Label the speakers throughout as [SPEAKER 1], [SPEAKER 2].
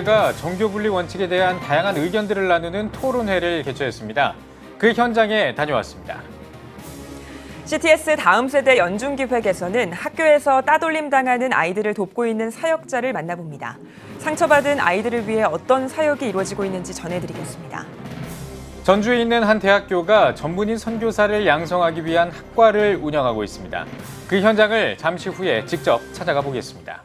[SPEAKER 1] 한국교회가 정교 분리 원칙에 대한 다양한 의견들을 나누는 토론회를 개최했습니다. 그 현장에 다녀왔습니다.
[SPEAKER 2] CTS 다음 세대 연중기획에서는 학교에서 따돌림 당하는 아이들을 돕고 있는 사역자를 만나봅니다. 상처받은 아이들을 위해 어떤 사역이 이루어지고 있는지 전해드리겠습니다.
[SPEAKER 1] 전주에 있는 한 대학교가 전문인 선교사를 양성하기 위한 학과를 운영하고 있습니다. 그 현장을 잠시 후에 직접 찾아가 보겠습니다.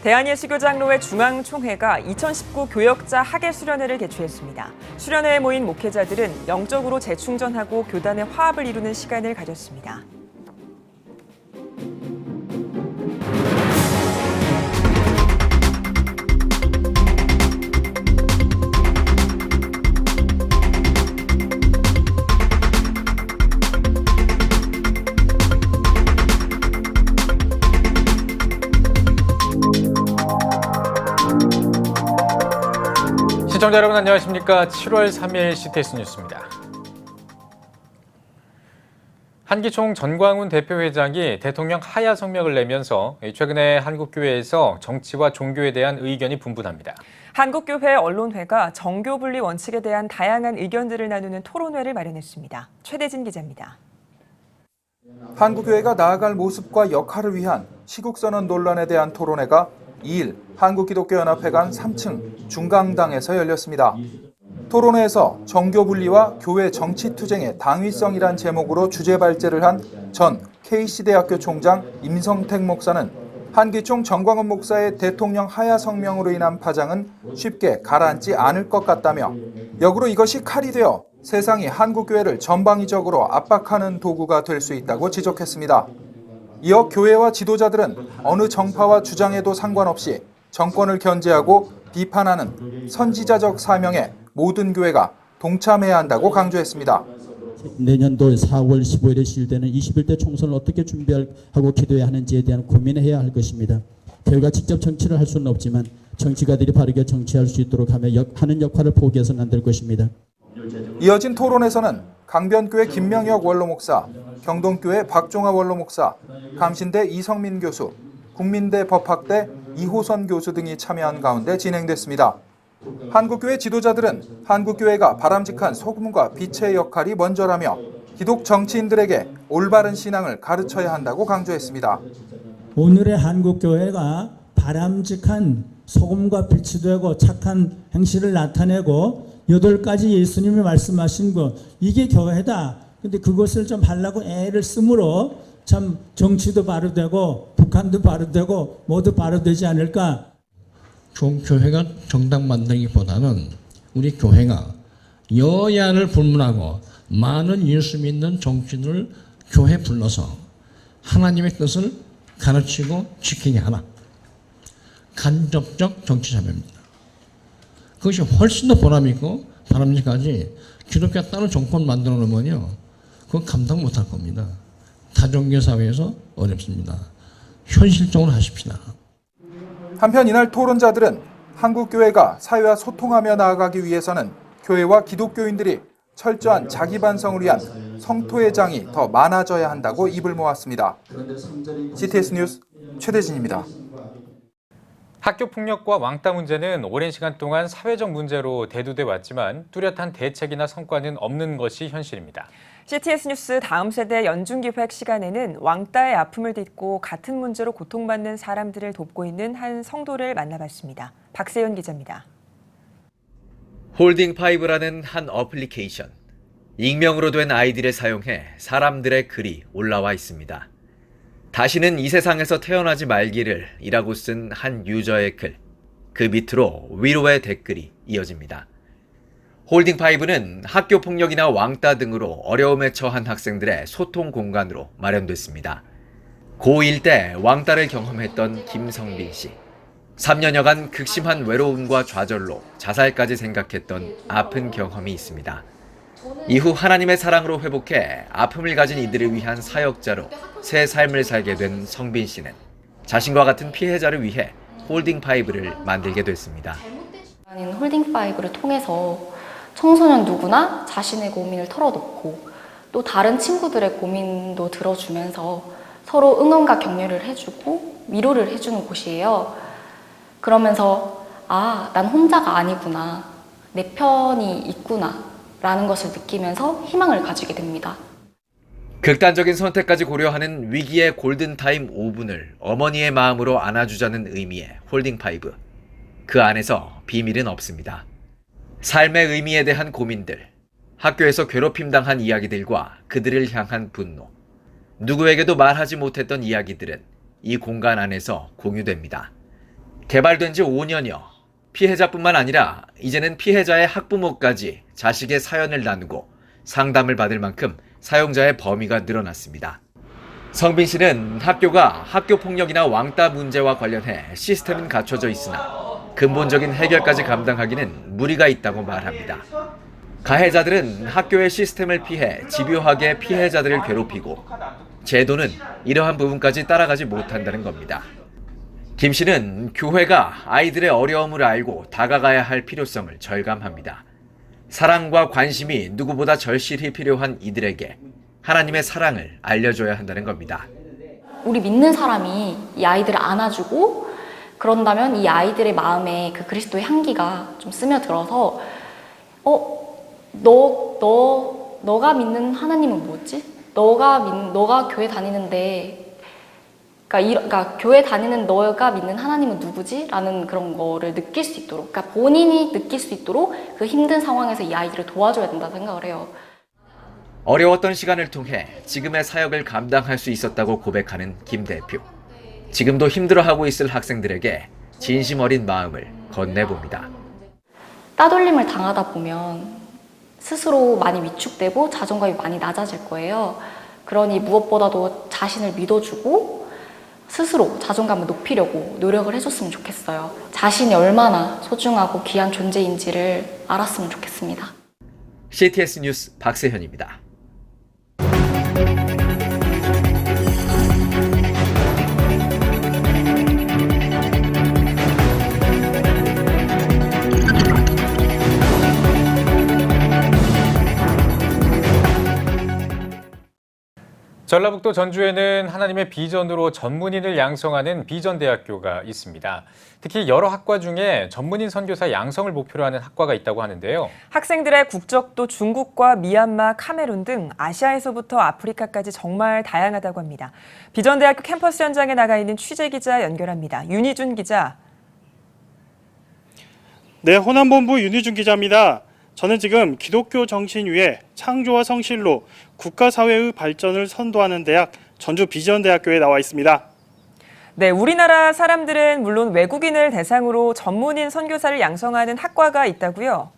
[SPEAKER 2] 대한예수교장로회 중앙총회가 2019 교역자 학예 수련회를 개최했습니다. 수련회에 모인 목회자들은 영적으로 재충전하고 교단의 화합을 이루는 시간을 가졌습니다.
[SPEAKER 1] 시청자 여러분 안녕하십니까? 7월 3일 CTS 뉴스입니다. 한기총 전광훈 대표회장이 대통령 하야 성명을 내면서 최근에 한국교회에서 정치와 종교에 대한 의견이 분분합니다.
[SPEAKER 2] 한국교회 언론회가 정교분리 원칙에 대한 다양한 의견들을 나누는 토론회를 마련했습니다. 최대진 기자입니다.
[SPEAKER 3] 한국교회가 나아갈 모습과 역할을 위한 시국선언 논란에 대한 토론회가 2일 한국기독교연합회관 3층 중강당에서 열렸습니다. 토론회에서 정교분리와 교회 정치투쟁의 당위성이란 제목으로 주제 발제를 한 전 KC대학교 총장 임성택 목사는 한기총 전광훈 목사의 대통령 하야 성명으로 인한 파장은 쉽게 가라앉지 않을 것 같다며 역으로 이것이 칼이 되어 세상이 한국교회를 전방위적으로 압박하는 도구가 될 수 있다고 지적했습니다. 이어 교회와 지도자들은 어느 정파와 주장에도 상관없이 정권을 견제하고 비판하는 선지자적 사명에 모든 교회가 동참해야 한다고 강조했습니다.
[SPEAKER 4] 내년도 4월 15일에 시일되는 21대 총선을 어떻게 준비하고 기도해야 하는지에 대한 고민을 해야 할 것입니다. 교회가 직접 정치를 할 수는 없지만 정치가들이 바르게 정치할 수 있도록 하는 역할을 포기해서는 안 될 것입니다.
[SPEAKER 3] 이어진 토론에서는 강변교회 김명혁 원로목사, 경동교회 박종화 원로목사, 감신대 이성민 교수, 국민대 법학대 이호선 교수 등이 참여한 가운데 진행됐습니다. 한국교회 지도자들은 한국교회가 바람직한 소금과 빛의 역할이 먼저라며 기독 정치인들에게 올바른 신앙을 가르쳐야 한다고 강조했습니다.
[SPEAKER 5] 오늘의 한국교회가 바람직한 소금과 빛이 되고 착한 행실을 나타내고 8가지 예수님이 말씀하신 것, 이게 교회다. 근데 그것을 좀 하려고 애를 쓰므로 참 정치도 바로 되고 북한도 바로 되고 모두 바로 되지 않을까.
[SPEAKER 6] 교회가 정당 만들기보다는 우리 교회가 여야를 불문하고 많은 예수 믿는 정치인을 교회에 불러서 하나님의 뜻을 가르치고 지키게 하라. 간접적 정치 참여입니다. 그것이 훨씬 더 보람있고 바람직하지 기독교 따로 정권 만들어 놓으면요 그건 감당 못할 겁니다. 다종교 사회에서 어렵습니다. 현실적으로 하십시다.
[SPEAKER 3] 한편 이날 토론자들은 한국교회가 사회와 소통하며 나아가기 위해서는 교회와 기독교인들이 철저한 자기 반성을 위한 성토의 장이 더 많아져야 한다고 입을 모았습니다. CTS 뉴스 최대진입니다.
[SPEAKER 1] 학교 폭력과 왕따 문제는 오랜 시간 동안 사회적 문제로 대두돼 왔지만 뚜렷한 대책이나 성과는 없는 것이 현실입니다.
[SPEAKER 2] CTS 뉴스 다음 세대 연중기획 시간에는 왕따의 아픔을 딛고 같은 문제로 고통받는 사람들을 돕고 있는 한 성도를 만나봤습니다. 박세현 기자입니다.
[SPEAKER 7] 홀딩5라는 한 어플리케이션. 익명으로 된 아이디를 사용해 사람들의 글이 올라와 있습니다. 다시는 이 세상에서 태어나지 말기를 이라고 쓴 한 유저의 글. 그 밑으로 위로의 댓글이 이어집니다. 홀딩5는 학교 폭력이나 왕따 등으로 어려움에 처한 학생들의 소통 공간으로 마련됐습니다. 고1 때 왕따를 경험했던 김성빈 씨. 3년여간 극심한 외로움과 좌절로 자살까지 생각했던 아픈 경험이 있습니다. 이후 하나님의 사랑으로 회복해 아픔을 가진 이들을 위한 사역자로 새 삶을 살게 된 성빈 씨는 자신과 같은 피해자를 위해 홀딩5를 만들게 됐습니다.
[SPEAKER 8] 홀딩5를 통해서 청소년 누구나 자신의 고민을 털어놓고 또 다른 친구들의 고민도 들어주면서 서로 응원과 격려를 해주고 위로를 해주는 곳이에요. 그러면서 아, 난 혼자가 아니구나. 내 편이 있구나. 라는 것을 느끼면서 희망을 가지게 됩니다.
[SPEAKER 7] 극단적인 선택까지 고려하는 위기의 골든타임 5분을 어머니의 마음으로 안아주자는 의미의 홀딩5. 그 안에서 비밀은 없습니다. 삶의 의미에 대한 고민들, 학교에서 괴롭힘 당한 이야기들과 그들을 향한 분노, 누구에게도 말하지 못했던 이야기들은 이 공간 안에서 공유됩니다. 개발된 지 5년여, 피해자뿐만 아니라 이제는 피해자의 학부모까지 자식의 사연을 나누고 상담을 받을 만큼 사용자의 범위가 늘어났습니다. 성빈 씨는 학교가 학교폭력이나 왕따 문제와 관련해 시스템은 갖춰져 있으나 근본적인 해결까지 감당하기는 무리가 있다고 말합니다. 가해자들은 학교의 시스템을 피해 집요하게 피해자들을 괴롭히고 제도는 이러한 부분까지 따라가지 못한다는 겁니다. 김 씨는 교회가 아이들의 어려움을 알고 다가가야 할 필요성을 절감합니다. 사랑과 관심이 누구보다 절실히 필요한 이들에게 하나님의 사랑을 알려줘야 한다는 겁니다.
[SPEAKER 8] 우리 믿는 사람이 이 아이들을 안아주고 그런다면 이 아이들의 마음에 그 그리스도의 향기가 좀 스며들어서 너가 믿는 하나님은 뭐지? 너가 교회 다니는데 그러니까 교회 다니는 너가 믿는 하나님은 누구지? 라는 그런 거를 느낄 수 있도록, 그러니까 본인이 느낄 수 있도록 그 힘든 상황에서 이 아이들을 도와줘야 된다고 생각을 해요.
[SPEAKER 7] 어려웠던 시간을 통해 지금의 사역을 감당할 수 있었다고 고백하는 김 대표. 지금도 힘들어하고 있을 학생들에게 진심 어린 마음을 건네봅니다.
[SPEAKER 8] 따돌림을 당하다 보면 스스로 많이 위축되고 자존감이 많이 낮아질 거예요. 그러니 무엇보다도 자신을 믿어주고 스스로 자존감을 높이려고 노력을 해줬으면 좋겠어요. 자신이 얼마나 소중하고 귀한 존재인지를 알았으면 좋겠습니다.
[SPEAKER 7] CTS 뉴스 박세현입니다.
[SPEAKER 1] 전라북도 전주에는 하나님의 비전으로 전문인을 양성하는 비전대학교가 있습니다. 특히 여러 학과 중에 전문인 선교사 양성을 목표로 하는 학과가 있다고 하는데요.
[SPEAKER 2] 학생들의 국적도 중국과 미얀마, 카메룬 등 아시아에서부터 아프리카까지 정말 다양하다고 합니다. 비전대학교 캠퍼스 현장에 나가 있는 취재기자 연결합니다. 윤희준 기자.
[SPEAKER 9] 네, 호남본부 윤희준 기자입니다. 저는 지금 기독교 정신 위에 창조와 성실로 국가사회의 발전을 선도하는 대학 전주 비전대학교에 나와 있습니다.
[SPEAKER 2] 네, 우리나라 사람들은 물론 외국인을 대상으로 전문인 선교사를 양성하는 학과가 있다고요?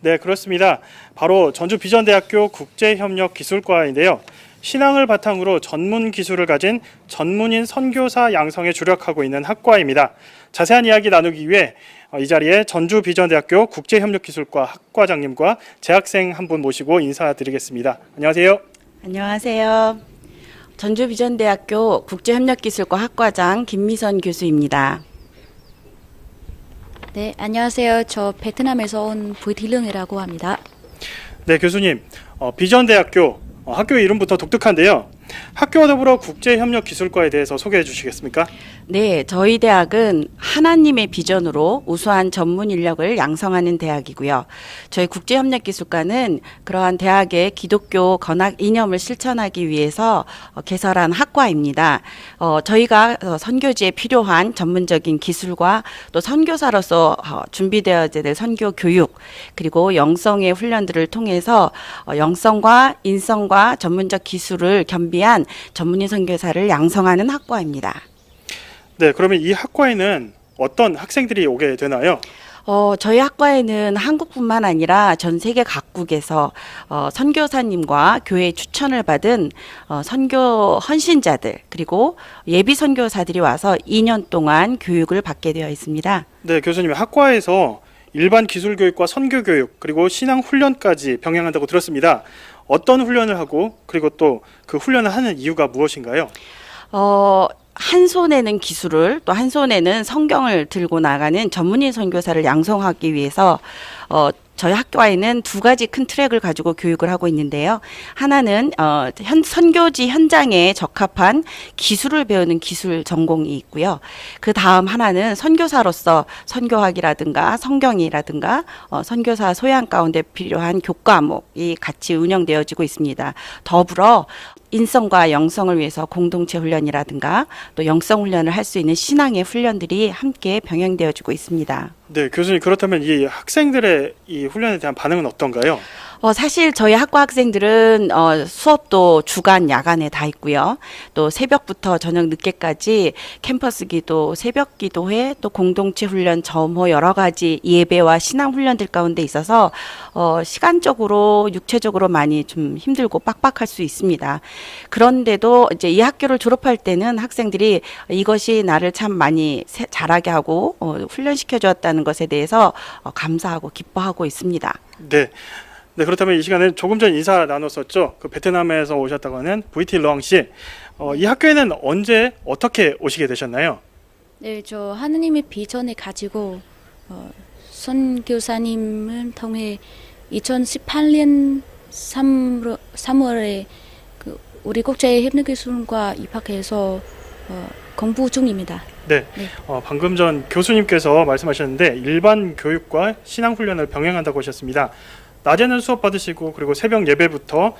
[SPEAKER 9] 네, 그렇습니다. 바로 전주 비전대학교 국제협력기술과인데요. 신앙을 바탕으로 전문 기술을 가진 전문인 선교사 양성에 주력하고 있는 학과입니다. 자세한 이야기 나누기 위해 이 자리에 전주 비전대학교 국제협력기술과 학과장님과 재학생 한 분 모시고 인사드리겠습니다. 안녕하세요.
[SPEAKER 10] 안녕하세요. 전주 비전대학교 국제협력기술과 학과장 김미선 교수입니다.
[SPEAKER 11] 네, 안녕하세요. 저 베트남에서 온 부디릉이라고 합니다.
[SPEAKER 9] 네, 교수님. 비전대학교 학교 이름부터 독특한데요. 학교와 더불어 국제협력기술과에 대해서 소개해 주시겠습니까?
[SPEAKER 10] 네, 저희 대학은 하나님의 비전으로 우수한 전문 인력을 양성하는 대학이고요. 저희 국제협력기술과는 그러한 대학의 기독교 건학 이념을 실천하기 위해서 개설한 학과입니다. 저희가 선교지에 필요한 전문적인 기술과 또 선교사로서 준비되어야 될 선교 교육 그리고 영성의 훈련들을 통해서 영성과 인성과 전문적 기술을 겸비한 전문인 선교사를 양성하는 학과입니다.
[SPEAKER 9] 네, 그러면 이 학과에는 어떤 학생들이 오게 되나요?
[SPEAKER 10] 저희 학과에는 한국뿐만 아니라 전 세계 각국에서 선교사님과 교회의 추천을 받은 선교 헌신자들 그리고 예비 선교사들이 와서 2년 동안 교육을 받게 되어 있습니다.
[SPEAKER 9] 네, 교수님, 학과에서 일반 기술교육과 선교교육 그리고 신앙훈련까지 병행한다고 들었습니다. 어떤 훈련을 하고 그리고 또 그 훈련을 하는 이유가 무엇인가요?
[SPEAKER 10] 한 손에는 기술을 또 한 손에는 성경을 들고 나가는 전문인 선교사를 양성하기 위해서 저희 학교에는 두 가지 큰 트랙을 가지고 교육을 하고 있는데요. 하나는 선교지 현장에 적합한 기술을 배우는 기술 전공이 있고요. 그 다음 하나는 선교사로서 선교학이라든가 성경이라든가 선교사 소양 가운데 필요한 교과목이 같이 운영되어지고 있습니다. 더불어 인성과 영성을 위해서 공동체 훈련이라든가 또 영성 훈련을 할 수 있는 신앙의 훈련들이 함께 병행되어지고 있습니다.
[SPEAKER 9] 네, 교수님, 그렇다면 이 학생들의 이 훈련에 대한 반응은 어떤가요?
[SPEAKER 10] 사실 저희 학과 학생들은 수업도 주간, 야간에 다 있고요. 또 새벽부터 저녁 늦게까지 캠퍼스 기도, 새벽 기도회, 또 공동체 훈련, 점호 여러 가지 예배와 신앙 훈련들 가운데 있어서 시간적으로, 육체적으로 많이 좀 힘들고 빡빡할 수 있습니다. 그런데도 이제 이 학교를 졸업할 때는 학생들이 이것이 나를 참 많이 잘하게 하고 훈련시켜 주었다는 것에 대해서 감사하고 기뻐하고 있습니다.
[SPEAKER 9] 네. 네, 그렇다면 이 시간에 조금 전 인사 나눴었죠. 그 베트남에서 오셨다고 하는 VT 렁 씨. 이 학교에는 언제 어떻게 오시게 되셨나요?
[SPEAKER 11] 네, 저 하느님의 비전을 가지고 선교사님을 통해 2018년 3월에 그 우리 국제협력기술과 입학해서 공부 중입니다.
[SPEAKER 9] 네,
[SPEAKER 11] 네.
[SPEAKER 9] 방금 전 교수님께서 말씀하셨는데 일반 교육과 신앙 훈련을 병행한다고 하셨습니다. 낮에는 수업 받으시고 그리고 새벽 예배부터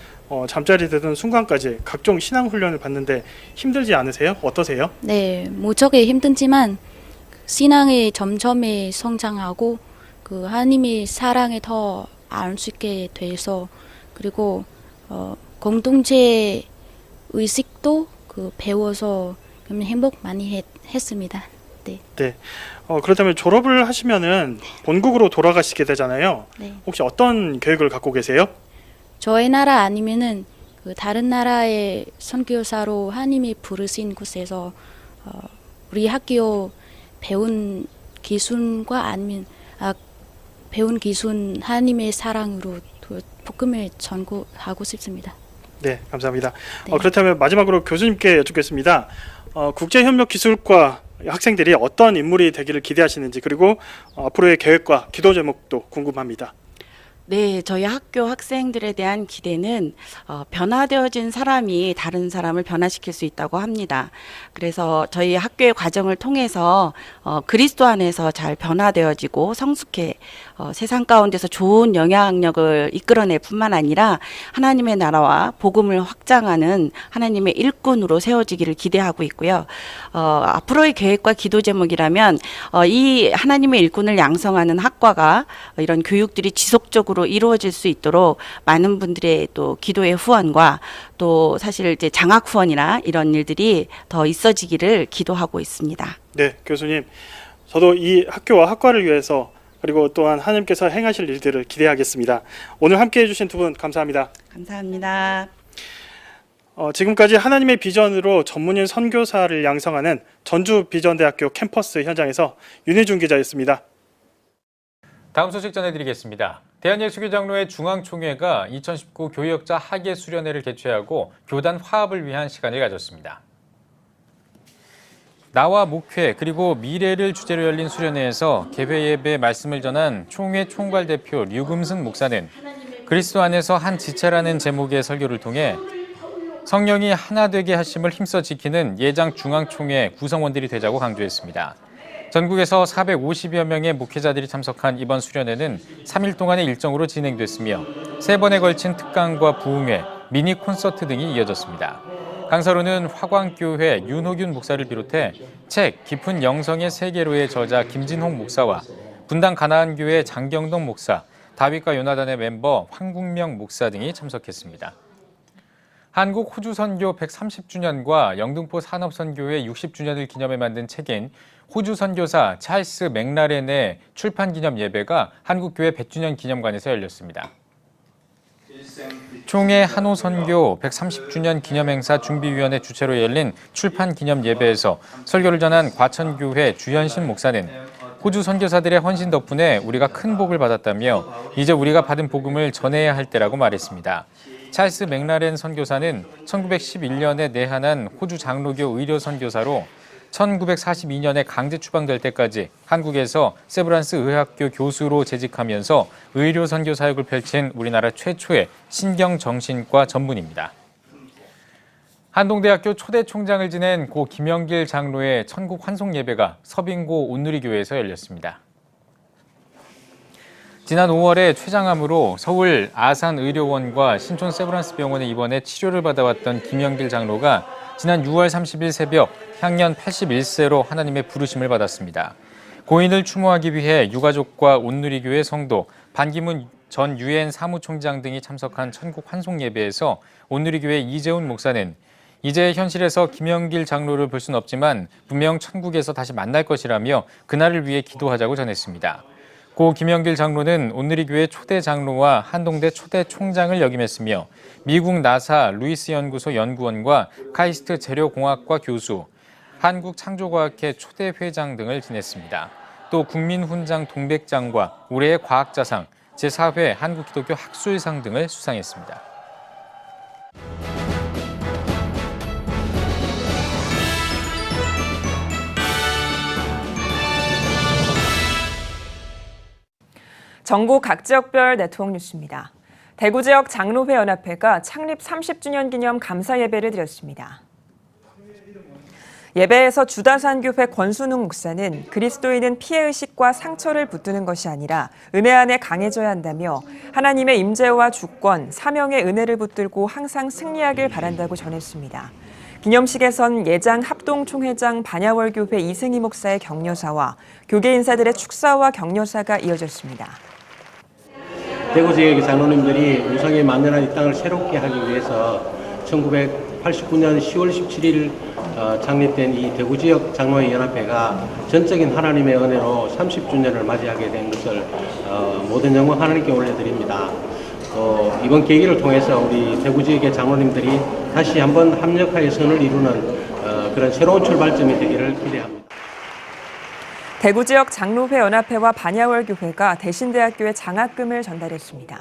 [SPEAKER 9] 잠자리 드는 순간까지 각종 신앙 훈련을 받는데 힘들지 않으세요? 어떠세요?
[SPEAKER 11] 네, 무척이 힘들지만 신앙이 점점 성장하고 그 하나님의 사랑에 더 알 수 있게 돼서 그리고 공동체 의식도 그 배워서 행복 많이 했습니다. 네.
[SPEAKER 9] 네. 그렇다면 졸업을 하시면은 본국으로 돌아가시게 되잖아요.
[SPEAKER 11] 네.
[SPEAKER 9] 혹시 어떤 계획을 갖고 계세요?
[SPEAKER 11] 저희 나라 아니면은 그 다른 나라의 선교사로 하나님이 부르신 곳에서 우리 학교 배운 기술과 아니면 배운 기술 하나님의 사랑으로 복음을 전고하고 싶습니다.
[SPEAKER 9] 네, 감사합니다.
[SPEAKER 11] 네.
[SPEAKER 9] 그렇다면 마지막으로 교수님께 여쭙겠습니다. 국제협력기술과 학생들이 어떤 인물이 되기를 기대하시는지 그리고 앞으로의 계획과 기도 제목도 궁금합니다.
[SPEAKER 10] 네, 저희 학교 학생들에 대한 기대는 변화되어진 사람이 다른 사람을 변화시킬 수 있다고 합니다. 그래서 저희 학교의 과정을 통해서 그리스도 안에서 잘 변화되어지고 성숙해 세상 가운데서 좋은 영향력을 이끌어낼 뿐만 아니라 하나님의 나라와 복음을 확장하는 하나님의 일꾼으로 세워지기를 기대하고 있고요. 앞으로의 계획과 기도 제목이라면 이 하나님의 일꾼을 양성하는 학과가 이런 교육들이 지속적으로 이루어질 수 있도록 많은 분들의 또 기도의 후원과 또 사실 이제 장학 후원이나 이런 일들이 더 있어지기를 기도하고 있습니다.
[SPEAKER 9] 네, 교수님. 저도 이 학교와 학과를 위해서 그리고 또한 하나님께서 행하실 일들을 기대하겠습니다. 오늘 함께해 주신 두 분 감사합니다.
[SPEAKER 10] 감사합니다.
[SPEAKER 9] 지금까지 하나님의 비전으로 전문인 선교사를 양성하는 전주비전대학교 캠퍼스 현장에서 윤희준 기자였습니다.
[SPEAKER 1] 다음 소식 전해드리겠습니다. 대한예수교장로회 중앙총회가 2019 교역자 학예 수련회를 개최하고 교단 화합을 위한 시간을 가졌습니다. 나와 목회 그리고 미래를 주제로 열린 수련회에서 개회 예배 말씀을 전한 총회 총괄 대표 류금승 목사는 그리스도 안에서 한 지체라는 제목의 설교를 통해 성령이 하나 되게 하심을 힘써 지키는 예장 중앙총회 구성원들이 되자고 강조했습니다. 전국에서 450여 명의 목회자들이 참석한 이번 수련회는 3일 동안의 일정으로 진행됐으며 3번에 걸친 특강과 부흥회, 미니 콘서트 등이 이어졌습니다. 강사로는 화광교회 윤호균 목사를 비롯해 책 깊은 영성의 세계로의 저자 김진홍 목사와 분당 가나안교회 장경동 목사, 다윗과 요나단의 멤버 황국명 목사 등이 참석했습니다. 한국 호주 선교 130주년과 영등포 산업선교회 60주년을 기념해 만든 책인 호주 선교사 찰스 맥라렌의 출판 기념 예배가 한국교회 100주년 기념관에서 열렸습니다. 총회 한호 선교 130주년 기념행사 준비위원회 주최로 열린 출판 기념 예배에서 설교를 전한 과천교회 주현신 목사는 호주 선교사들의 헌신 덕분에 우리가 큰 복을 받았다며 이제 우리가 받은 복음을 전해야 할 때라고 말했습니다. 찰스 맥라렌 선교사는 1911년에 내한한 호주 장로교 의료 선교사로 1942년에 강제 추방될 때까지 한국에서 세브란스 의학교 교수로 재직하면서 의료 선교 사역을 펼친 우리나라 최초의 신경정신과 전문입니다. 한동대학교 초대 총장을 지낸 고 김영길 장로의 천국 환송 예배가 서빙고 온누리교회에서 열렸습니다. 지난 5월에 췌장암으로 서울 아산의료원과 신촌 세브란스 병원에 입원해 치료를 받아왔던 김영길 장로가 지난 6월 30일 새벽 향년 81세로 하나님의 부르심을 받았습니다. 고인을 추모하기 위해 유가족과 온누리교회 성도, 반기문 전 유엔 사무총장 등이 참석한 천국 환송 예배에서 온누리교회 이재훈 목사는 이제 현실에서 김영길 장로를 볼 수는 없지만 분명 천국에서 다시 만날 것이라며 그날을 위해 기도하자고 전했습니다. 고 김영길 장로는 온누리교회 초대 장로와 한동대 초대 총장을 역임했으며 미국 나사 루이스 연구소 연구원과 카이스트 재료공학과 교수, 한국창조과학회 초대 회장 등을 지냈습니다. 또 국민훈장 동백장과 올해의 과학자상, 제4회 한국기독교 학술상 등을 수상했습니다.
[SPEAKER 2] 전국 각 지역별 네트워크 뉴스입니다. 대구 지역 장로회 연합회가 창립 30주년 기념 감사 예배를 드렸습니다. 예배에서 주다산교회 권순웅 목사는 그리스도인은 피해의식과 상처를 붙드는 것이 아니라 은혜 안에 강해져야 한다며 하나님의 임재와 주권, 사명의 은혜를 붙들고 항상 승리하길 바란다고 전했습니다. 기념식에선 예장 합동총회장 반야월교회 이승희 목사의 격려사와 교계 인사들의 축사와 격려사가 이어졌습니다.
[SPEAKER 12] 대구 지역의 장로님들이 우상에 만연한 이 땅을 새롭게 하기 위해서 1989년 10월 17일 창립된 이 대구 지역 장로회 연합회가 전적인 하나님의 은혜로 30주년을 맞이하게 된 것을 모든 영광 하나님께 올려드립니다. 이번 계기를 통해서 우리 대구 지역의 장로님들이 다시 한번 합력하여 선을 이루는 그런 새로운 출발점이 되기를 기대합니다.
[SPEAKER 2] 대구 지역 장로회 연합회와 반야월교회가 대신대학교에 장학금을 전달했습니다.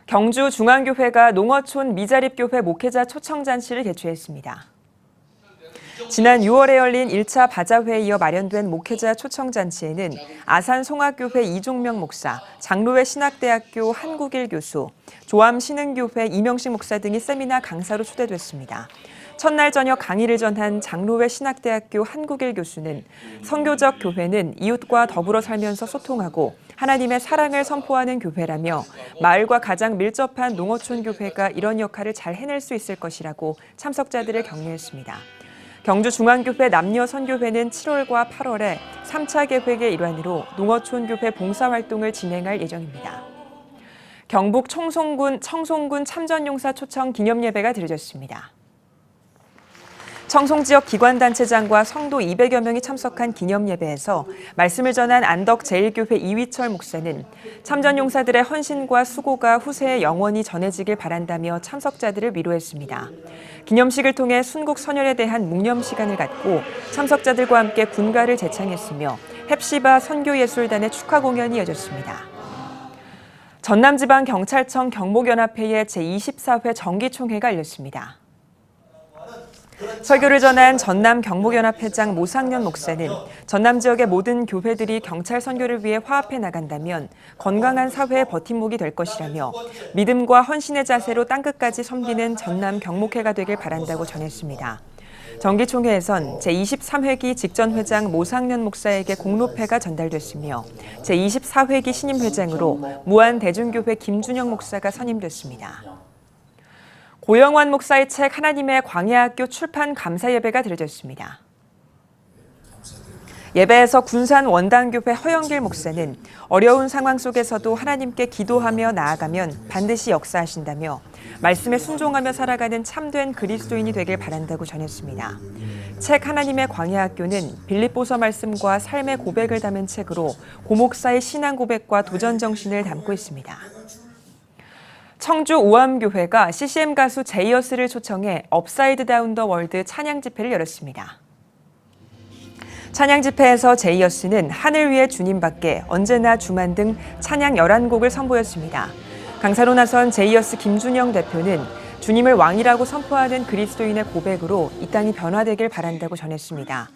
[SPEAKER 2] 경주 중앙교회가 농어촌 미자립교회 목회자 초청잔치를 개최했습니다. 지난 6월에 열린 1차 바자회에 이어 마련된 목회자 초청잔치에는 아산 송악교회 이종명 목사, 장로회 신학대학교 한국일 교수, 조암 신흥교회 이명식 목사 등이 세미나 강사로 초대됐습니다. 첫날 저녁 강의를 전한 장로회 신학대학교 한국일 교수는 선교적 교회는 이웃과 더불어 살면서 소통하고 하나님의 사랑을 선포하는 교회라며 마을과 가장 밀접한 농어촌 교회가 이런 역할을 잘 해낼 수 있을 것이라고 참석자들을 격려했습니다. 경주중앙교회 남녀선교회는 7월과 8월에 3차 계획의 일환으로 농어촌 교회 봉사활동을 진행할 예정입니다. 경북 청송군 참전용사 초청 기념예배가 드려졌습니다. 청송지역 기관단체장과 성도 200여 명이 참석한 기념예배에서 말씀을 전한 안덕제일교회 이휘철 목사는 참전용사들의 헌신과 수고가 후세에 영원히 전해지길 바란다며 참석자들을 위로했습니다. 기념식을 통해 순국 선열에 대한 묵념 시간을 갖고 참석자들과 함께 군가를 제창했으며 헵시바 선교예술단의 축하 공연이 이어졌습니다. 전남지방경찰청 경복연합회의 제24회 정기총회가 열렸습니다. 설교를 전한 전남 경복연합회장 모상년 목사는 전남 지역의 모든 교회들이 경찰 선교를 위해 화합해 나간다면 건강한 사회의 버팀목이 될 것이라며 믿음과 헌신의 자세로 땅끝까지 섬기는 전남 경목회가 되길 바란다고 전했습니다. 정기총회에선 제23회기 직전회장 모상년 목사에게 공로패가 전달됐으며 제24회기 신임회장으로 무안대중교회 김준영 목사가 선임됐습니다. 고영환 목사의 책 하나님의 광야학교 출판 감사 예배가 드려졌습니다. 예배에서 군산 원당교회 허영길 목사는 어려운 상황 속에서도 하나님께 기도하며 나아가면 반드시 역사하신다며 말씀에 순종하며 살아가는 참된 그리스도인이 되길 바란다고 전했습니다. 책 하나님의 광야학교는 빌립보서 말씀과 삶의 고백을 담은 책으로 고 목사의 신앙 고백과 도전 정신을 담고 있습니다. 청주 오암교회가 CCM 가수 제이어스를 초청해 업사이드 다운 더 월드 찬양 집회를 열었습니다. 찬양 집회에서 제이어스는 하늘 위의 주님밖에 언제나 주만 등 찬양 11곡을 선보였습니다. 강사로 나선 제이어스 김준영 대표는 주님을 왕이라고 선포하는 그리스도인의 고백으로 이 땅이 변화되길 바란다고 전했습니다.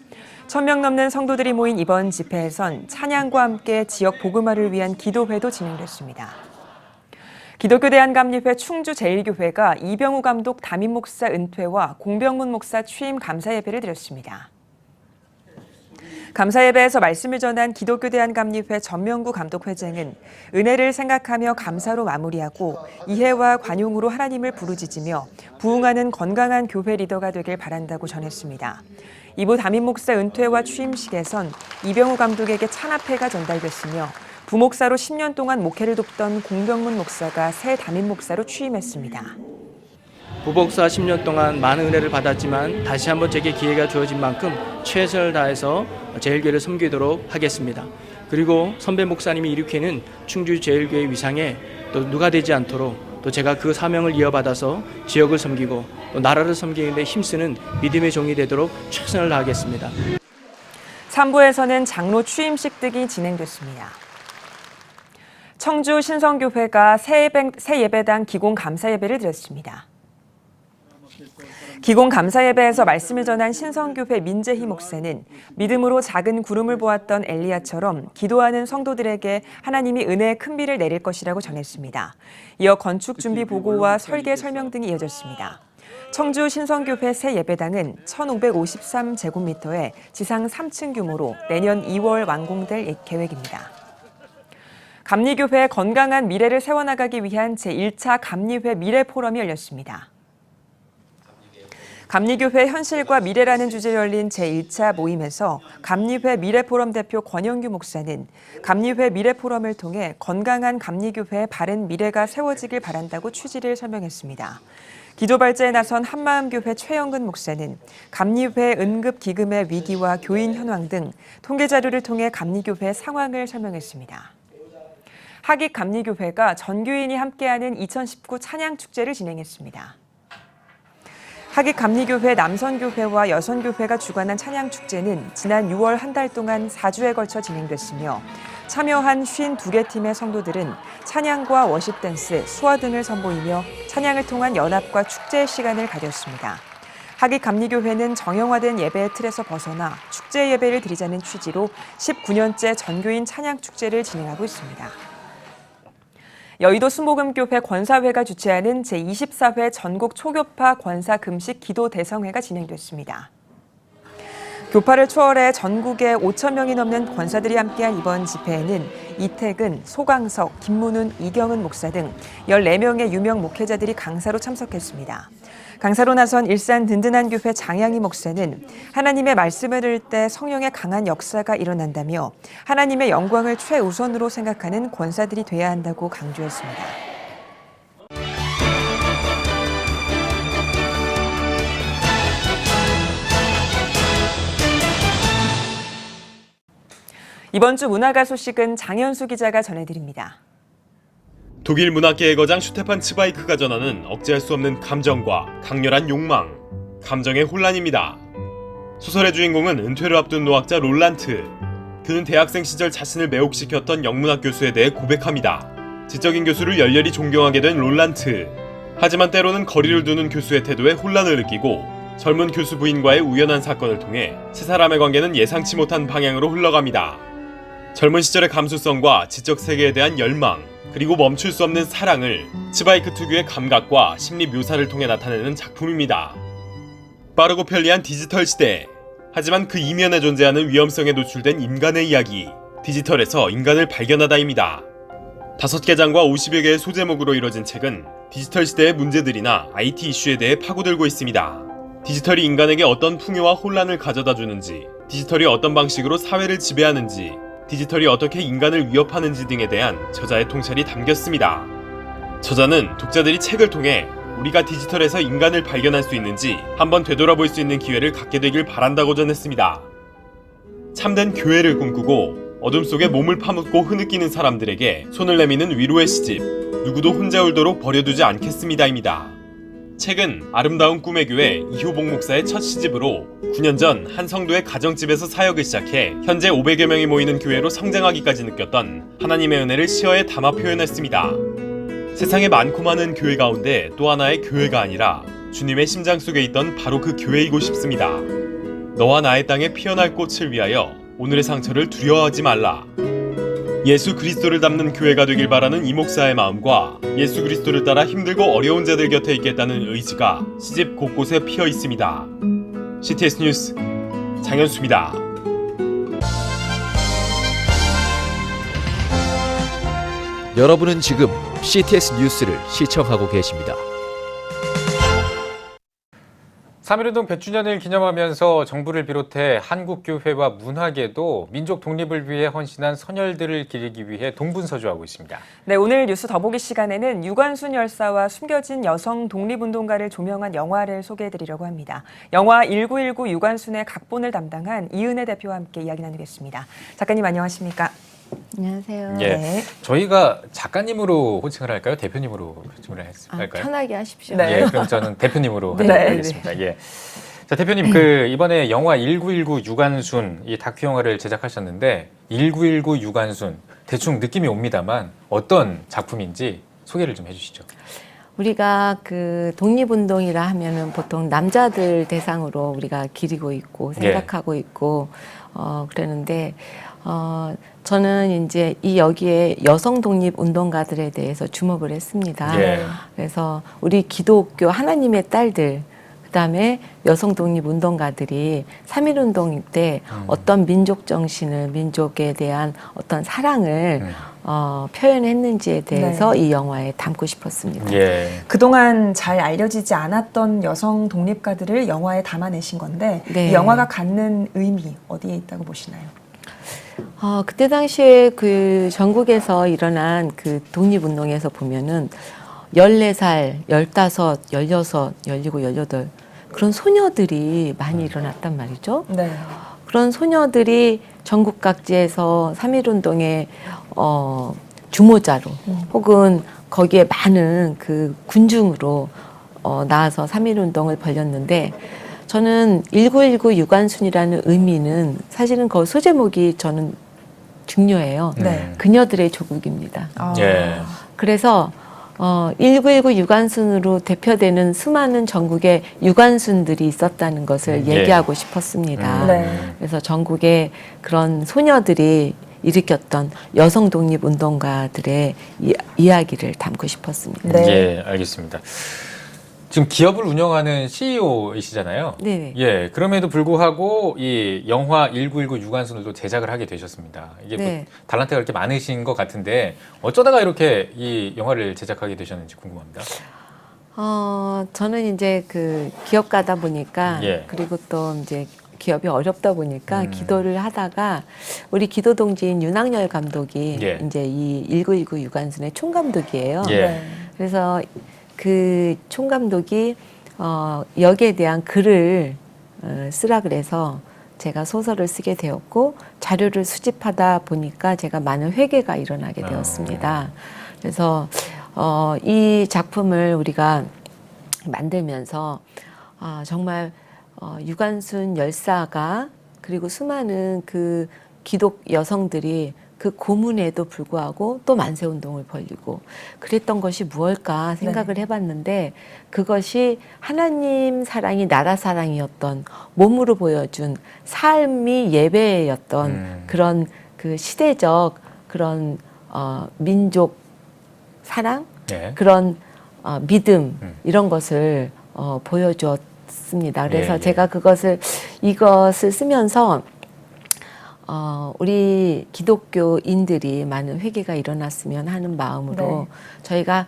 [SPEAKER 2] 1,000명 넘는 성도들이 모인 이번 집회에선 찬양과 함께 지역 복음화를 위한 기도회도 진행됐습니다. 기독교 대한감리회 충주제일교회가 이병우 감독 담임 목사 은퇴와 공병문 목사 취임 감사 예배를 드렸습니다. 감사 예배에서 말씀을 전한 기독교 대한감리회 전명구 감독회장은 은혜를 생각하며 감사로 마무리하고 이해와 관용으로 하나님을 부르짖으며 부흥하는 건강한 교회 리더가 되길 바란다고 전했습니다. 이후 담임 목사 은퇴와 취임식에선 이병우 감독에게 찬합회가 전달됐으며 부목사로 10년 동안 목회를 돕던 공병문 목사가 새 담임 목사로 취임했습니다.
[SPEAKER 13] 부목사 10년 동안 많은 은혜를 받았지만 다시 한번 제게 기회가 주어진 만큼 최선을 다해서 제일교회를 섬기도록 하겠습니다. 그리고 선배 목사님이 일으키는 충주 제일교회 위상에 또 누가 되지 않도록 또 제가 그 사명을 이어받아서 지역을 섬기고 또 나라를 섬기는 데 힘쓰는 믿음의 종이 되도록 최선을 다하겠습니다.
[SPEAKER 2] 3부에서는 장로 취임식 등이 진행됐습니다. 청주 신성교회가 새 예배당 기공 감사 예배를 드렸습니다. 기공 감사 예배에서 말씀을 전한 신성교회 민재희 목사는 믿음으로 작은 구름을 보았던 엘리야처럼 기도하는 성도들에게 하나님이 은혜의 큰 비를 내릴 것이라고 전했습니다. 이어 건축 준비 보고와 설계 설명 등이 이어졌습니다. 청주 신성교회 새 예배당은 1,553제곱미터의 지상 3층 규모로 내년 2월 완공될 계획입니다. 감리교회 건강한 미래를 세워나가기 위한 제1차 감리회 미래포럼이 열렸습니다. 감리교회 현실과 미래라는 주제로 열린 제1차 모임에서 감리회 미래포럼 대표 권영규 목사는 감리회 미래포럼을 통해 건강한 감리교회의 바른 미래가 세워지길 바란다고 취지를 설명했습니다. 기도발제에 나선 한마음교회 최영근 목사는 감리회 응급기금의 위기와 교인 현황 등 통계자료를 통해 감리교회 상황을 설명했습니다. 하깃감리교회가 전교인이 함께하는 2019 찬양축제를 진행했습니다. 하깃감리교회 남선교회와 여선교회가 주관한 찬양축제는 지난 6월 한 달 동안 4주에 걸쳐 진행됐으며 참여한 52개 팀의 성도들은 찬양과 워십댄스, 수화 등을 선보이며 찬양을 통한 연합과 축제의 시간을 가졌습니다. 하깃감리교회는 정형화된 예배의 틀에서 벗어나 축제 예배를 드리자는 취지로 19년째 전교인 찬양축제를 진행하고 있습니다. 여의도 순복음교회 권사회가 주최하는 제24회 전국 초교파 권사 금식 기도 대성회가 진행됐습니다. 교파를 초월해 전국에 5,000명이 넘는 권사들이 함께한 이번 집회에는 이태근, 소강석, 김문훈, 이경은 목사 등 14명의 유명 목회자들이 강사로 참석했습니다. 강사로 나선 일산 든든한 교회 장양희 목사는 하나님의 말씀을 들을 때 성령의 강한 역사가 일어난다며 하나님의 영광을 최우선으로 생각하는 권사들이 돼야 한다고 강조했습니다. 이번 주 문화가 소식은 장현수 기자가 전해드립니다.
[SPEAKER 14] 독일 문학계의 거장 슈테판 츠바이크가 전하는 억제할 수 없는 감정과 강렬한 욕망, 감정의 혼란입니다. 소설의 주인공은 은퇴를 앞둔 노학자 롤란트. 그는 대학생 시절 자신을 매혹시켰던 영문학 교수에 대해 고백합니다. 지적인 교수를 열렬히 존경하게 된 롤란트. 하지만 때로는 거리를 두는 교수의 태도에 혼란을 느끼고 젊은 교수 부인과의 우연한 사건을 통해 세 사람의 관계는 예상치 못한 방향으로 흘러갑니다. 젊은 시절의 감수성과 지적 세계에 대한 열망, 그리고 멈출 수 없는 사랑을 츠바이크 특유의 감각과 심리 묘사를 통해 나타내는 작품입니다. 빠르고 편리한 디지털 시대, 하지만 그 이면에 존재하는 위험성에 노출된 인간의 이야기, 디지털에서 인간을 발견하다입니다. 5개 장과 50여 개의 소제목으로 이뤄진 책은 디지털 시대의 문제들이나 IT 이슈에 대해 파고들고 있습니다. 디지털이 인간에게 어떤 풍요와 혼란을 가져다 주는지, 디지털이 어떤 방식으로 사회를 지배하는지, 디지털이 어떻게 인간을 위협하는지 등에 대한 저자의 통찰이 담겼습니다. 저자는 독자들이 책을 통해 우리가 디지털에서 인간을 발견할 수 있는지 한번 되돌아볼 수 있는 기회를 갖게 되길 바란다고 전했습니다. 참된 교회를 꿈꾸고 어둠 속에 몸을 파묻고 흐느끼는 사람들에게 손을 내미는 위로의 시집, 누구도 혼자 울도록 버려두지 않겠습니다입니다. 책은 아름다운 꿈의 교회 이효복 목사의 첫 시집으로 9년 전 한 성도의 가정집에서 사역을 시작해 현재 500여 명이 모이는 교회로 성장하기까지 느꼈던 하나님의 은혜를 시어에 담아 표현했습니다. 세상에 많고 많은 교회 가운데 또 하나의 교회가 아니라 주님의 심장 속에 있던 바로 그 교회이고 싶습니다. 너와 나의 땅에 피어날 꽃을 위하여 오늘의 상처를 두려워하지 말라. 예수 그리스도를 담는 교회가 되길 바라는 이 목사의 마음과 예수 그리스도를 따라 힘들고 어려운 자들 곁에 있겠다는 의지가 시집 곳곳에 피어 있습니다. CTS 뉴스 장현수입니다.
[SPEAKER 7] 여러분은 지금 CTS 뉴스를 시청하고 계십니다.
[SPEAKER 1] 3.1운동 100주년을 기념하면서 정부를 비롯해 한국교회와 문화계도 민족 독립을 위해 헌신한 선열들을 기리기 위해 동분서주하고 있습니다.
[SPEAKER 2] 네, 오늘 뉴스 더보기 시간에는 유관순 열사와 숨겨진 여성 독립운동가를 조명한 영화를 소개해드리려고 합니다. 영화 1919 유관순의 각본을 담당한 이은혜 대표와 함께 이야기 나누겠습니다. 작가님 안녕하십니까?
[SPEAKER 15] 안녕하세요.
[SPEAKER 1] 예,
[SPEAKER 15] 네.
[SPEAKER 1] 저희가 작가님으로 호칭을 할까요? 대표님으로 호칭을 할까요?
[SPEAKER 15] 편하게 하십시오.
[SPEAKER 1] 네. 예, 그럼 저는 대표님으로
[SPEAKER 15] 네.
[SPEAKER 1] 하도록 하겠습니다. 예. 자, 대표님, 이번에 영화 1919 유관순 이 다큐 영화를 제작하셨는데 1919 유관순 대충 느낌이 옵니다만 어떤 작품인지 소개를 좀 해주시죠.
[SPEAKER 15] 우리가 그 독립운동이라 하면은 보통 남자들 대상으로 우리가 기리고 있고 생각하고 있고 그러는데 저는 이제 여기에 여성 독립 운동가들에 대해서 주목을 했습니다.
[SPEAKER 1] 예.
[SPEAKER 15] 그래서 우리 기독교 하나님의 딸들, 그다음에 여성 독립 운동가들이 3.1운동 때 어떤 민족 정신을, 민족에 대한 어떤 사랑을 표현했는지에 대해서 이 영화에 담고 싶었습니다.
[SPEAKER 1] 예.
[SPEAKER 2] 그동안 잘 알려지지 않았던 여성 독립가들을 영화에 담아내신 건데
[SPEAKER 15] 네.
[SPEAKER 2] 이 영화가 갖는 의미 어디에 있다고 보시나요?
[SPEAKER 15] 그때 당시에 그 전국에서 일어난 그 독립운동에서 보면은 14살, 15, 16, 17, 18 그런 소녀들이 많이 일어났단 말이죠.
[SPEAKER 2] 네.
[SPEAKER 15] 그런 소녀들이 전국 각지에서 3.1운동의 주모자로 혹은 거기에 많은 그 군중으로 나와서 3.1운동을 벌였는데 저는 1919 유관순이라는 의미는 사실은 그 소제목이 저는 중요해요.
[SPEAKER 2] 네.
[SPEAKER 15] 그녀들의 조국입니다.
[SPEAKER 1] 예.
[SPEAKER 15] 그래서 1919 유관순으로 대표되는 수많은 전국의 유관순들이 있었다는 것을
[SPEAKER 1] 예.
[SPEAKER 15] 얘기하고 싶었습니다.
[SPEAKER 2] 네.
[SPEAKER 15] 그래서 전국의 그런 소녀들이 일으켰던 여성 독립 운동가들의 이야기를 담고 싶었습니다.
[SPEAKER 2] 네.
[SPEAKER 1] 예, 알겠습니다. 지금 기업을 운영하는 CEO이시잖아요.
[SPEAKER 15] 네.
[SPEAKER 1] 예, 그럼에도 불구하고 이 영화 1919 유관순을 제작을 하게 되셨습니다. 이게
[SPEAKER 15] 네.
[SPEAKER 1] 뭐 달란트가 그렇게 많으신 것 같은데 어쩌다가 이렇게 이 영화를 제작하게 되셨는지 궁금합니다.
[SPEAKER 15] 저는 이제 그 기업가다 보니까
[SPEAKER 1] 예.
[SPEAKER 15] 그리고 또 이제 기업이 어렵다 보니까 기도를 하다가 우리 기도 동지인 윤학열 감독이
[SPEAKER 1] 예.
[SPEAKER 15] 이제 이 1919 유관순의 총감독이에요.
[SPEAKER 1] 예.
[SPEAKER 2] 네.
[SPEAKER 15] 그래서 그 총감독이 여기에 대한 글을 쓰라 그래서 제가 소설을 쓰게 되었고 자료를 수집하다 보니까 제가 많은 회개가 일어나게 되었습니다. 그래서 이 작품을 우리가 만들면서 정말 유관순 열사가 그리고 수많은 그 기독 여성들이 그 고문에도 불구하고 또 만세운동을 벌이고 그랬던 것이 무엇일까 생각을 해봤는데 그것이 하나님 사랑이 나라 사랑이었던 몸으로 보여준 삶이 예배였던 그런 그 시대적 그런 민족 사랑
[SPEAKER 1] 예.
[SPEAKER 15] 그런 믿음 이런 것을 보여주었습니다. 그래서
[SPEAKER 1] 예.
[SPEAKER 15] 제가 이것을 쓰면서 우리 기독교인들이 많은 회개가 일어났으면 하는 마음으로 저희가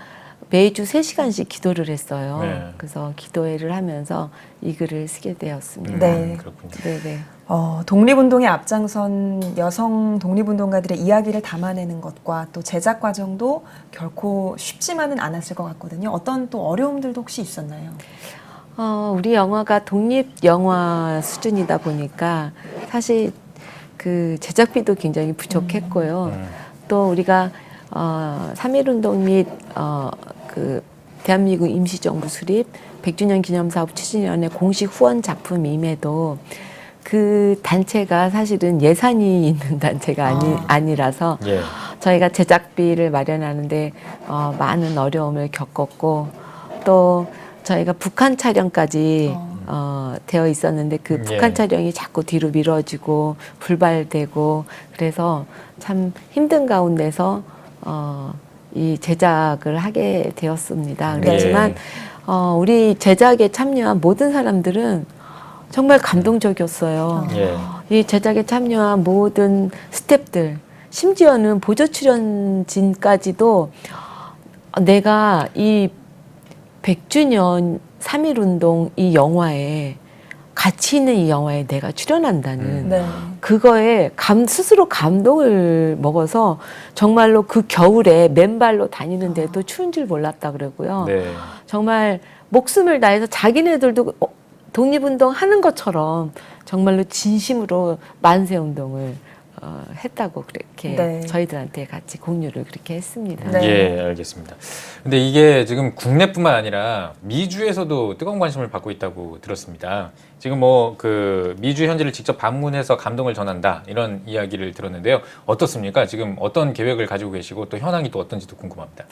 [SPEAKER 15] 매주 3시간씩 기도를 했어요.
[SPEAKER 1] 네.
[SPEAKER 15] 그래서 기도회를 하면서 이 글을 쓰게 되었습니다.
[SPEAKER 2] 네.
[SPEAKER 1] 그렇군요.
[SPEAKER 15] 네네.
[SPEAKER 2] 독립운동에 앞장선 여성 독립운동가들의 이야기를 담아내는 것과 또 제작 과정도 결코 쉽지만은 않았을 것 같거든요. 어떤 또 어려움들도 혹시 있었나요?
[SPEAKER 15] 우리 영화가 독립 영화 수준이다 보니까 사실 그 제작비도 굉장히 부족했고요. 또 우리가 3.1운동 및 그 대한민국 임시정부 수립 100주년 기념사업 추진위원회 공식 후원 작품임에도 그 단체가 사실은 예산이 있는 단체가 아니라서
[SPEAKER 1] 예.
[SPEAKER 15] 저희가 제작비를 마련하는데 많은 어려움을 겪었고 또 저희가 북한 촬영까지 되어 있었는데 그 북한
[SPEAKER 1] 예.
[SPEAKER 15] 촬영이 자꾸 뒤로 미뤄지고 불발되고 그래서 참 힘든 가운데서 이 제작을 하게 되었습니다. 그렇지만 우리 제작에 참여한 모든 사람들은 정말 감동적이었어요.
[SPEAKER 1] 예.
[SPEAKER 15] 이 제작에 참여한 모든 스태프들, 심지어는 보조 출연진까지도 내가 이 100주년 3.1운동 이 영화에 가치 있는 이 영화에 내가 출연한다는 그거에 스스로 감동을 먹어서 정말로 그 겨울에 맨발로 다니는데도 추운 줄 몰랐다 그러고요.
[SPEAKER 1] 네.
[SPEAKER 15] 정말 목숨을 다해서 자기네들도 독립운동 하는 것처럼 정말로 진심으로 만세운동을 했다고 그렇게 저희들한테 같이 공유를 그렇게 했습니다.
[SPEAKER 1] 예, 알겠습니다. 근데 이게 지금 국내뿐만 아니라 미주에서도 뜨거운 관심을 받고 있다고 들었습니다. 지금 뭐 그 미주 현지를 직접 방문해서 감동을 전한다 이런 이야기를 들었는데요. 어떻습니까? 지금 어떤 계획을 가지고 계시고 또 현황이 또 어떤지도 궁금합니다.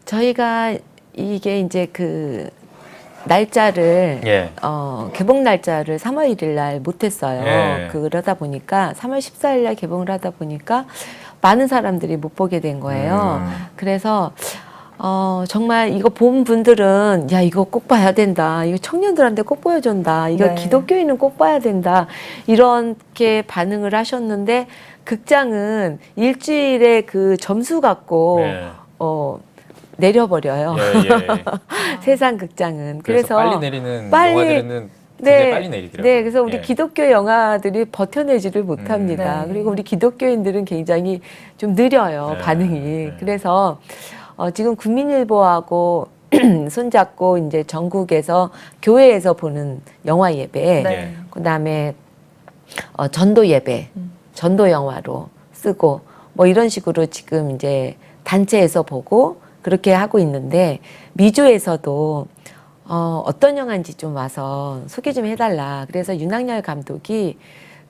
[SPEAKER 15] 저희가 이게 이제 그 날짜를 개봉 날짜를 3월 1일 날 못했어요. 그러다 보니까 3월 14일 날 개봉을 하다 보니까 많은 사람들이 못 보게 된 거예요. 그래서 정말 이거 본 분들은 야 이거 꼭 봐야 된다. 이거 청년들한테 꼭 보여준다. 이거 기독교인은 꼭 봐야 된다. 이렇게 반응을 하셨는데 극장은 일주일에 그 점수 갖고 내려버려요. 세상 극장은. 그래서
[SPEAKER 1] 빨리 내리는 영화들은 굉장히 빨리 내리더라고요.
[SPEAKER 15] 네, 그래서 우리 기독교 영화들이 버텨내지를 못합니다. 그리고 우리 기독교인들은 굉장히 좀 느려요, 반응이. 그래서 지금 국민일보하고 손잡고 이제 전국에서 교회에서 보는 영화 예배, 그다음에 전도 예배, 전도 영화로 쓰고 뭐 이런 식으로 지금 이제 단체에서 보고 그렇게 하고 있는데 미주에서도 어떤 영화인지 좀 와서 소개 좀 해달라. 그래서 윤학열 감독이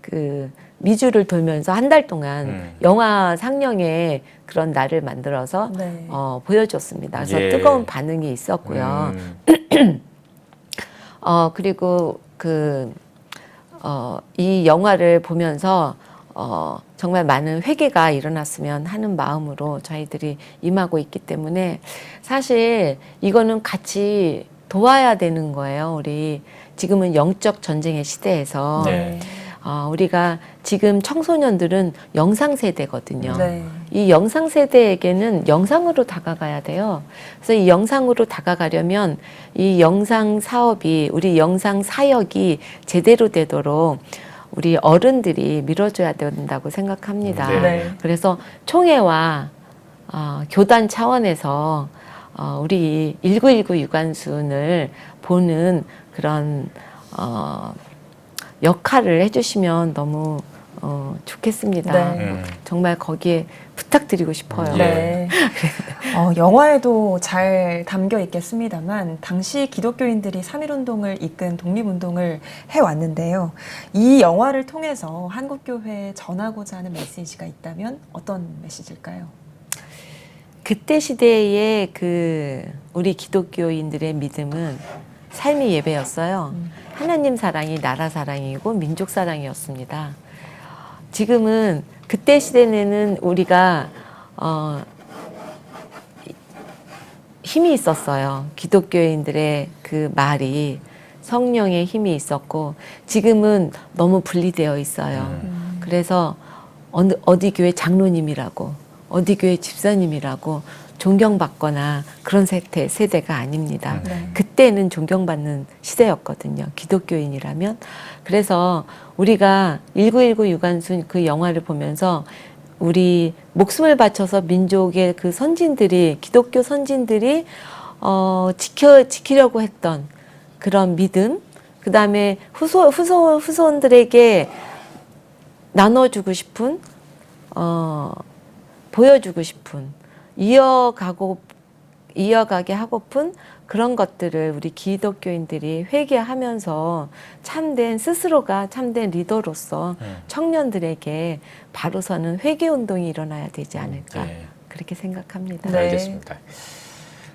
[SPEAKER 15] 그 미주를 돌면서 한 달 동안 영화 상영의 그런 날을 만들어서 보여줬습니다. 그래서 뜨거운 반응이 있었고요. 그리고 이 영화를 보면서 정말 많은 회개가 일어났으면 하는 마음으로 저희들이 임하고 있기 때문에 사실 이거는 같이 도와야 되는 거예요. 우리 지금은 영적 전쟁의 시대에서 우리가 지금 청소년들은 영상 세대거든요. 이 영상 세대에게는 영상으로 다가가야 돼요. 그래서 이 영상으로 다가가려면 이 영상 사업이 우리 영상 사역이 제대로 되도록 우리 어른들이 밀어줘야 된다고 생각합니다. 그래서 총회와 교단 차원에서 우리 1919 유관순을 보는 그런 역할을 해주시면 너무 좋겠습니다. 정말 거기에 부탁드리고 싶어요.
[SPEAKER 2] 영화에도 잘 담겨 있겠습니다만 당시 기독교인들이 3.1운동을 이끈 독립운동을 해왔는데요. 이 영화를 통해서 한국교회에 전하고자 하는 메시지가 있다면 어떤 메시지일까요?
[SPEAKER 15] 그때 시대의 우리 기독교인들의 믿음은 삶의 예배였어요. 하나님 사랑이 나라 사랑이고 민족 사랑이었습니다. 지금은 그때 시대에는 우리가 힘이 있었어요. 기독교인들의 그 말이 성령의 힘이 있었고 지금은 너무 분리되어 있어요. 그래서 어디 교회 장로님이라고 어디 교회 집사님이라고 존경받거나 그런 세대가 아닙니다. 그때는 존경받는 시대였거든요. 기독교인이라면. 그래서 우리가 1919 유관순 그 영화를 보면서 우리 목숨을 바쳐서 민족의 그 선진들이 기독교 선진들이 지키려고 했던 그런 믿음, 그 다음에 후손들에게 나눠주고 싶은 보여주고 싶은 이어가게 하고픈 그런 것들을 우리 기독교인들이 회개하면서 스스로가 참된 리더로서 청년들에게 바로 서는 회개 운동이 일어나야 되지 않을까 그렇게 생각합니다.
[SPEAKER 1] 네. 알겠습니다.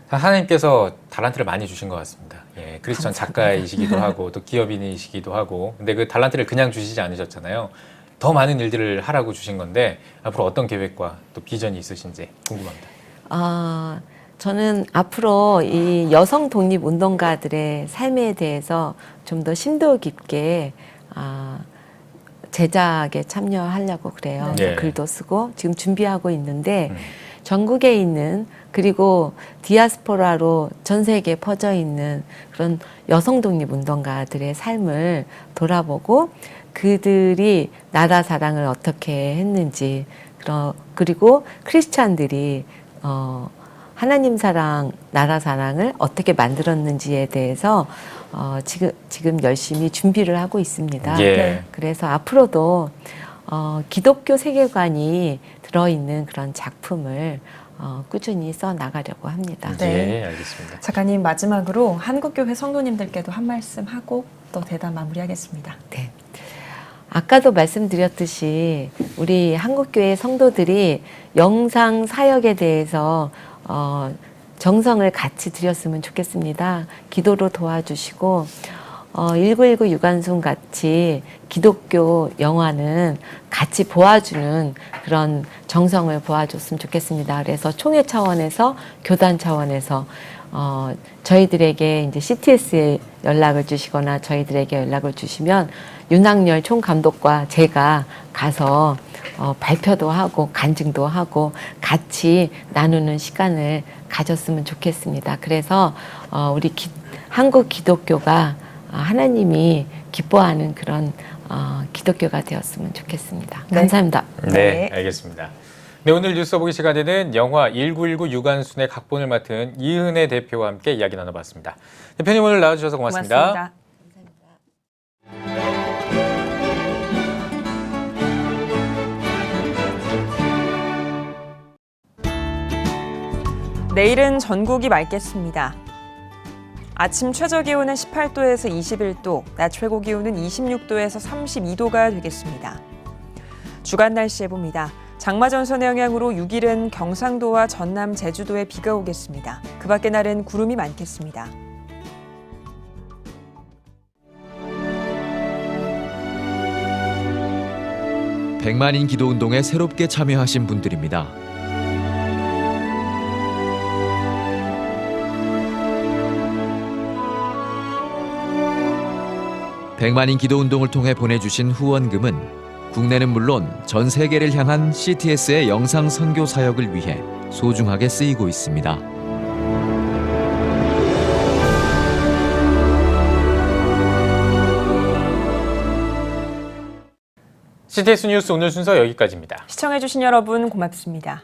[SPEAKER 1] 하나님께서 달란트를 많이 주신 것 같습니다. 예, 크리스천 작가이시기도 하고 또 기업인이시기도 하고, 근데 그 달란트를 그냥 주시지 않으셨잖아요. 더 많은 일들을 하라고 주신 건데 앞으로 어떤 계획과 또 비전이 있으신지 궁금합니다.
[SPEAKER 15] 저는 앞으로 이 여성 독립 운동가들의 삶에 대해서 좀 더 심도 깊게 제작에 참여하려고 그래요.
[SPEAKER 1] 네.
[SPEAKER 15] 글도 쓰고 지금 준비하고 있는데 전국에 있는, 그리고 디아스포라로 전 세계에 퍼져 있는 그런 여성 독립 운동가들의 삶을 돌아보고 그들이 나라 사랑을 어떻게 했는지, 그리고 크리스찬들이 하나님 사랑, 나라 사랑을 어떻게 만들었는지에 대해서 지금 열심히 준비를 하고 있습니다.
[SPEAKER 1] 예.
[SPEAKER 15] 그래서 앞으로도 기독교 세계관이 들어있는 그런 작품을 꾸준히 써 나가려고 합니다.
[SPEAKER 2] 네.
[SPEAKER 1] 예, 알겠습니다.
[SPEAKER 2] 작가님, 마지막으로 한국교회 성도님들께도 한 말씀 하고 또 대담 마무리하겠습니다.
[SPEAKER 15] 네. 아까도 말씀드렸듯이 우리 한국교회 성도들이 영상 사역에 대해서 정성을 같이 드렸으면 좋겠습니다. 기도로 도와주시고 1919 유관순 같이 기독교 영화는 같이 보아주는 그런 정성을 보아줬으면 좋겠습니다. 그래서 총회 차원에서, 교단 차원에서 저희들에게 이제 CTS에 연락을 주시거나 저희들에게 연락을 주시면 윤학열 총감독과 제가 가서 발표도 하고 간증도 하고 같이 나누는 시간을 가졌으면 좋겠습니다. 그래서 우리 한국 기독교가 하나님이 기뻐하는 그런 기독교가 되었으면 좋겠습니다. 감사합니다.
[SPEAKER 1] 네, 알겠습니다. 네, 오늘 뉴스 보기 시간에는 영화 1919 유관순의 각본을 맡은 이은혜 대표와 함께 이야기 나눠봤습니다. 대표님 오늘 나와주셔서 고맙습니다.
[SPEAKER 2] 내일은 전국이 맑겠습니다. 아침 최저 기온은 18도에서 21도, 낮 최고 기온은 26도에서 32도가 되겠습니다. 주간 날씨 해봅니다. 장마 전선의 영향으로 6일은 경상도와 전남, 제주도에 비가 오겠습니다. 그 밖의 날은 구름이 많겠습니다.
[SPEAKER 16] 백만인 기도운동에 새롭게 참여하신 분들입니다. 백만인 기도운동을 통해 보내주신 후원금은 국내는 물론 전 세계를 향한 CTS의 영상 선교 사역을 위해 소중하게 쓰이고 있습니다.
[SPEAKER 1] CTS 뉴스 오늘 순서 여기까지입니다.
[SPEAKER 2] 시청해주신 여러분 고맙습니다.